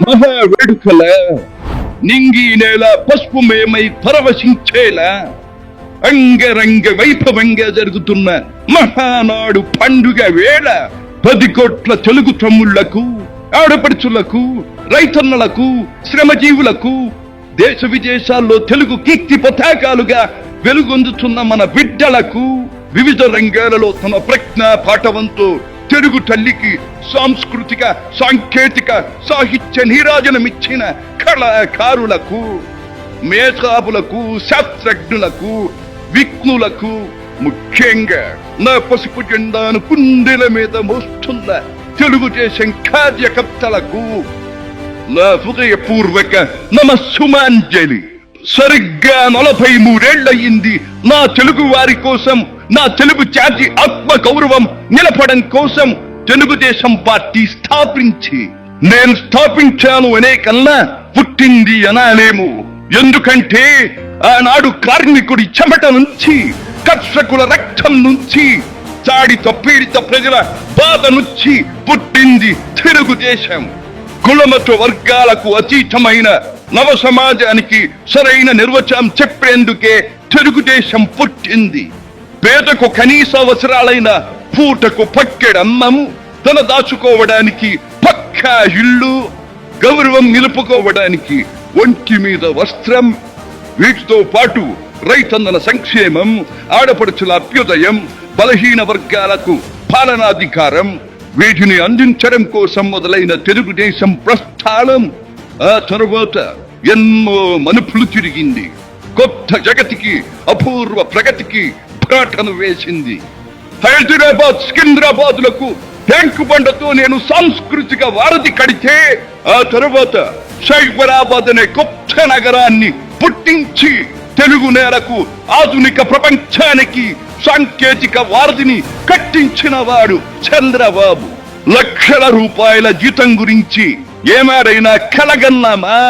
మహా వేడుకల నింగి నేల పసుపుమయమై పరవశించేలా అంగరంగ వైభవంగా జరుగుతున్న మహానాడు పండుగ వేళ 10 కోట్ల తెలుగు తమ్ముళ్లకు, ఆడపడుచులకు, రైతన్నలకు, శ్రమజీవులకు, దేశ విదేశాల్లో తెలుగు కీర్తి పతాకాలుగా వెలుగొందుతున్న మన బిడ్డలకు వివిధ రంగాలలో తమ ప్రజ్ఞ పాఠవంతో తెలుగు తల్లికి సాంస్కృతిక, సాంకేతిక, సాహిత్య నీరాజనమిచ్చిన కళాకారులకు, మేధావులకు, శాస్త్రజ్ఞులకు, విఘ్నులకు, ముఖ్యంగా నా పసుపు జెండాను కుండెల మీద మోస్తున్న తెలుగుదేశం కార్యకర్తలకు నా హృదయపూర్వక నమస్సుమాంజలి. సరిగ్గా 43 ఏళ్లయింది నా తెలుగు వారి కోసం, నా తెలుగు జాతి ఆత్మ గౌరవం నిలపడం కోసం తెలుగుదేశం పార్టీ స్థాపించి. నేను స్థాపించాను అనే కన్నా పుట్టింది అనాలేము. ఎందుకంటే ఆనాడు కార్మికుడి చెమట నుంచి, కర్షకుల రక్తం నుంచి, చాడిత పీడిత ప్రజల బాధ నుంచి పుట్టింది తెలుగుదేశం. కులమత వర్గాలకు అతీతమైన నవ సమాజానికి సరైన నిర్వచనం చెప్పేందుకే తెలుగుదేశం పుట్టింది. పేదకు కనీస అవసరాలైన పూటకు పక్కెడన్నము, తన దాచుకోవడానికి పక్కా ఇల్లు, గౌరవం నిలుపుకోవడానికి ఒంటి మీద వస్త్రం, వీటితో పాటు రైతన్నల సంక్షేమం, ఆడపడుచుల అభ్యుదయం, బలహీన వర్గాలకు పాలనాధికారం, వీటిని అందించడం కోసం మొదలైన తెలుగుదేశం ప్రస్థానం ఆ తరువాత ఎన్నో మలుపులు తిరిగింది. కొత్త జగతికి, అపూర్వ ప్రగతికి బాటను వేసింది. హైదరాబాద్, సికింద్రాబాద్లకు ట్యాంకు బండతో నేను సాంస్కృతిక వారధి కడితే, ఆ తరువాత సైబరాబాద్ అనే కొత్త నగరాన్ని పుట్టించి తెలుగు నేలకు, ఆధునిక ప్రపంచానికి సాంకేతిక వారధిని కట్టించిన వాడు చంద్రబాబు. లక్షల రూపాయల జీతం గురించి ఏమారైనా కలగన్నామా?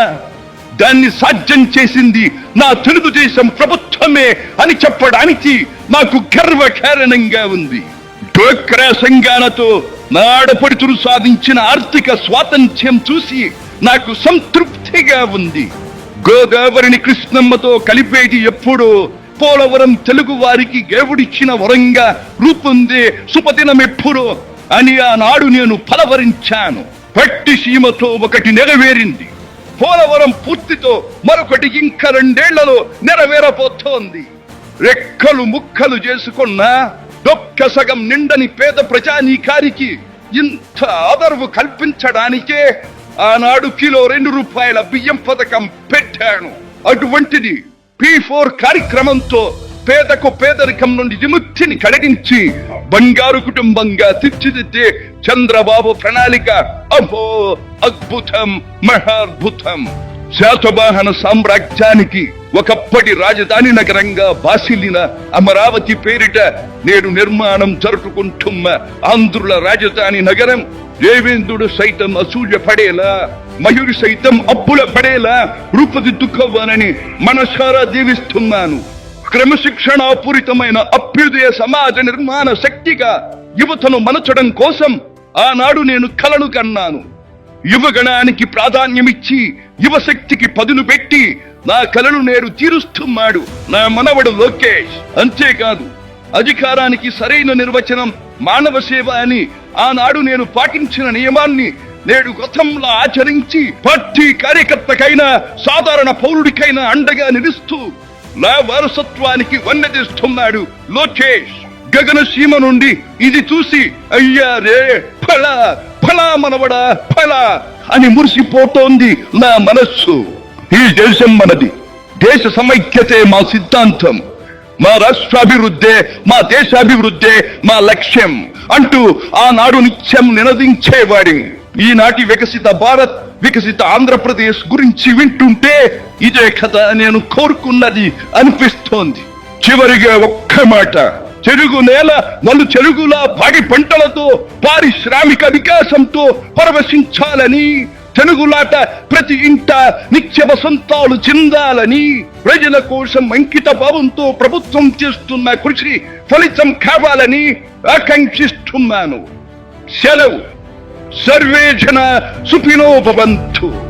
దాన్ని సాధ్యం చేసింది నా తెలుగుదేశం ప్రభుత్వమే అని చెప్పడానికి నాకు గర్వకారణంగా ఉంది. డ్వాక్రా సంఘాలతో నా ఆడపడుచులు సాధించిన ఆర్థిక స్వాతంత్ర్యం చూసి నాకు సంతృప్తిగా ఉంది. గోదావరిని కృష్ణమ్మతో కలిపేది ఎప్పుడో పోలవరం తెలుగు వారికి దేవుడిచ్చిన వరంగా రూపొందే శుభదినం ఎప్పుడో అని ఆనాడు నేను పలవరించాను. పట్టి సీమతో ఒకటి నెరవేరింది. పోలవరం పూర్తితో మరొకటి ఇంకా 2 ఏళ్లలో నెరవేరబోతోంది. రెక్కలు ముక్కలు చేసుకున్న డొక్క సగం నిండని పేద ప్రజానీకారికి ఇంత ఆదరవు కల్పించడానికే ఆనాడు కిలో 2 రూపాయల బియ్యం పథకం పెట్టాను. అటువంటిది P4 కార్యక్రమంతో పేదకు పేదరికం నుండి విముక్తిని కలిగించి బంగారు కుటుంబంగా తీర్చిదిద్దే చంద్రబాబు ప్రణాళిక అహో అద్భుతం, మహాద్భుతం. శాతవాహన సామ్రాజ్యానికి ఒకప్పటి రాజధాని నగరంగా బాసిల్లిన అమరావతి పేరిట నేడు నిర్మాణం జరుపుకుంటున్న ఆంధ్రుల రాజధాని నగరం దేవేంద్రుడు సైతం అసూయ పడేలా, మయూరి సైతం అప్పుల పడేలా రూపుదిద్దుకోవాలని మనసారా దీవిస్తున్నాను. క్రమశిక్షణాపూరితమైన అభ్యుదయ సమాజ నిర్మాణ శక్తిగా యువతను మలచడం కోసం ఆనాడు నేను కలను కన్నాను. యువగణానికి ప్రాధాన్యమిచ్చి యువశక్తికి పదును పెట్టి నా కలను నేడు తీరుస్తున్నాడు నా మనవడు లోకేష్. అంతేకాదు, అధికారానికి సరైన నిర్వచనం మానవ సేవ అని ఆనాడు నేను పాటించిన నియమాన్ని నేడు గతంలో ఆచరించి పార్టీ కార్యకర్తకైనా సాధారణ పౌరుడికైనా అండగా నిలుస్తూ నా వారసత్వానికి వన్నెదిస్తున్నాడు లోకేష్. గగన సీమ నుండి ఇది చూసి అయ్యా రే ఫలా ఫలా మనవడా ఫలా అని మురిసిపోతోంది నా మనస్సు. ఈ దేశం మనది, దేశ సమైక్యతే మా సిద్ధాంతం, మా రాష్ట్రాభివృద్ధే మా దేశాభివృద్ధే మా లక్ష్యం అంటూ ఆనాడు నిత్యం నినదించేవాడి. ఈనాటి వికసిత భారత్, వికసిత ఆంధ్రప్రదేశ్ గురించి వింటుంటే ఇదే కదా నేను కోరుకున్నది అనిపిస్తోంది. చివరిగా ఒక్క మాట, చెరుగు నేల నలు చెరుగులా పాడి పంటలతో పారిశ్రామిక వికాసంతో పరవశించాలని, తెలుగులాట ప్రతి ఇంట నిత్య వసంతాలు చెందాలని, ప్రజల కోసం అంకిత భావంతో ప్రభుత్వం చేస్తున్న కృషి ఫలితం కావాలని ఆకాంక్షిస్తున్నాను. సెలవు. సర్వే జన సుఖినో భవంతు.